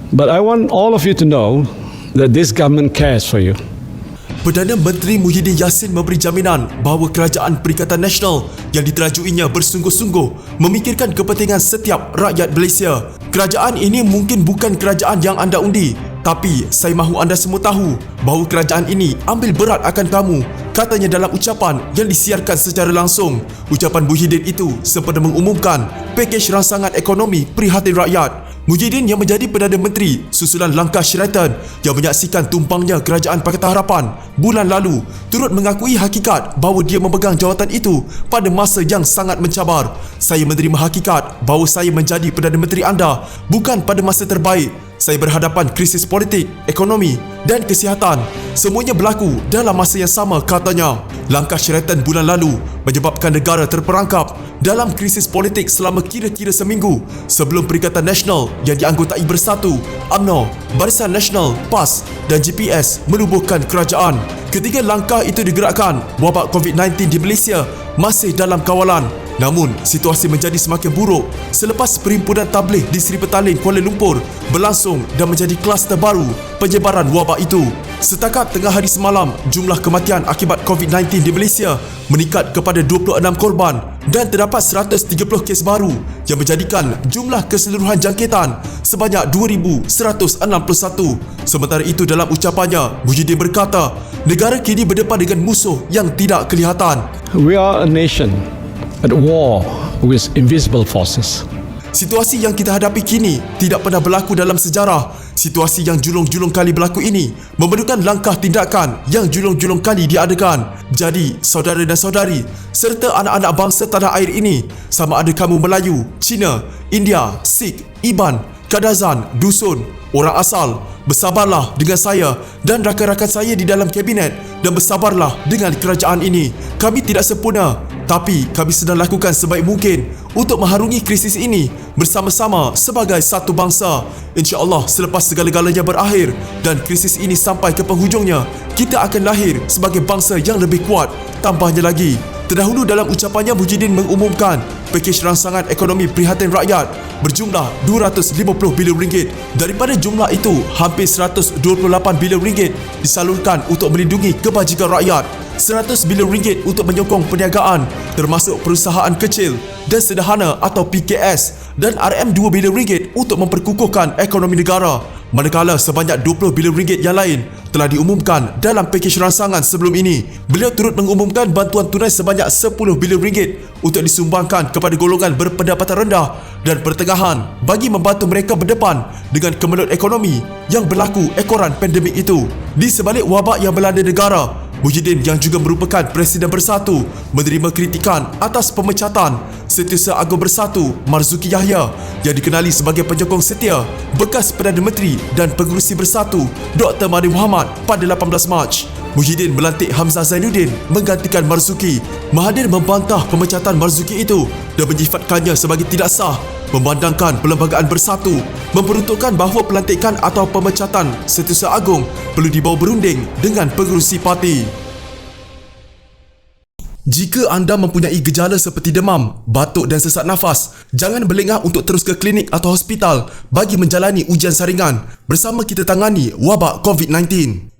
But I want all of you to know that this government cares for you. Perdana Menteri Muhyiddin Yassin memberi jaminan bahawa Kerajaan Perikatan Nasional yang diterajuinya bersungguh-sungguh memikirkan kepentingan setiap rakyat Malaysia. Kerajaan ini mungkin bukan kerajaan yang anda undi, tapi saya mahu anda semua tahu bahawa kerajaan ini ambil berat akan kamu, katanya dalam ucapan yang disiarkan secara langsung. Ucapan Muhyiddin itu sempena mengumumkan pakej rangsangan ekonomi prihatin rakyat. Muhyiddin yang menjadi Perdana Menteri susulan langkah Sheraton yang menyaksikan tumpangnya Kerajaan Pakatan Harapan bulan lalu turut mengakui hakikat bahawa dia memegang jawatan itu pada masa yang sangat mencabar. Saya menerima hakikat bahawa saya menjadi Perdana Menteri anda bukan pada masa terbaik. Saya berhadapan krisis politik, ekonomi dan kesihatan. Semuanya berlaku dalam masa yang sama, katanya. Langkah Sheraton bulan lalu menyebabkan negara terperangkap dalam krisis politik selama kira-kira seminggu sebelum Perikatan Nasional yang dianggotai Bersatu, UMNO, Barisan Nasional, PAS dan GPS menubuhkan kerajaan. Ketika langkah itu digerakkan, wabak COVID-19 di Malaysia masih dalam kawalan. Namun, situasi menjadi semakin buruk selepas Perhimpunan Tabligh di Seri Petaling, Kuala Lumpur berlangsung dan menjadi kluster baru penyebaran wabak itu. Setakat tengah hari semalam, jumlah kematian akibat COVID-19 di Malaysia meningkat kepada 26 korban dan terdapat 130 kes baru yang menjadikan jumlah keseluruhan jangkitan sebanyak 2,161. Sementara itu, dalam ucapannya, Muhyiddin berkata, negara kini berdepan dengan musuh yang tidak kelihatan. We are a nation at war with invisible forces. Situasi yang kita hadapi kini tidak pernah berlaku dalam sejarah. Situasi yang julung-julung kali berlaku ini memerlukan langkah tindakan yang julung-julung kali diadakan. Jadi, saudara dan saudari serta anak-anak bangsa tanah air ini, sama ada kamu Melayu, Cina, India, Sikh, Iban, Kadazan, Dusun, orang asal, bersabarlah dengan saya dan rakan-rakan saya di dalam kabinet dan bersabarlah dengan kerajaan ini. Kami tidak sempurna, tapi kami sedang lakukan sebaik mungkin untuk mengharungi krisis ini bersama-sama sebagai satu bangsa. InsyaAllah selepas segala-galanya berakhir dan krisis ini sampai ke penghujungnya, kita akan lahir sebagai bangsa yang lebih kuat. Tambahnya lagi, terdahulu dalam ucapannya Muhyiddin mengumumkan pakej rangsangan ekonomi prihatin rakyat berjumlah 250 bilion ringgit. Daripada jumlah itu, hampir 128 bilion ringgit disalurkan untuk melindungi kebajikan rakyat, 100 bilion ringgit untuk menyokong perniagaan termasuk perusahaan kecil dan sederhana atau PKS, dan RM2 bilion ringgit untuk memperkukuhkan ekonomi negara. Manakala sebanyak 20 bilion ringgit yang lain telah diumumkan dalam pakej rangsangan sebelum ini. Beliau turut mengumumkan bantuan tunai sebanyak 10 bilion ringgit untuk disumbangkan kepada golongan berpendapatan rendah dan pertengahan bagi membantu mereka berdepan dengan kemelut ekonomi yang berlaku ekoran pandemik itu. Di sebalik wabak yang melanda negara, Muhyiddin yang juga merupakan Presiden Bersatu menerima kritikan atas pemecatan Setiausaha Agung Bersatu Marzuki Yahya yang dikenali sebagai penyokong setia bekas Perdana Menteri dan Pengerusi Bersatu Dr. Mahathir Mohamad pada 18 Mac. Muhyiddin melantik Hamzah Zainuddin menggantikan Marzuki. Mahathir membantah pemecatan Marzuki itu dan menyifatkannya sebagai tidak sah, memandangkan Perlembagaan Bersatu memperuntukkan bahawa pelantikan atau pemecatan Setiausaha Agung perlu dibawa berunding dengan pengerusi parti. Jika anda mempunyai gejala seperti demam, batuk dan sesak nafas, jangan berlengah untuk terus ke klinik atau hospital bagi menjalani ujian saringan. Bersama kita tangani wabak COVID-19.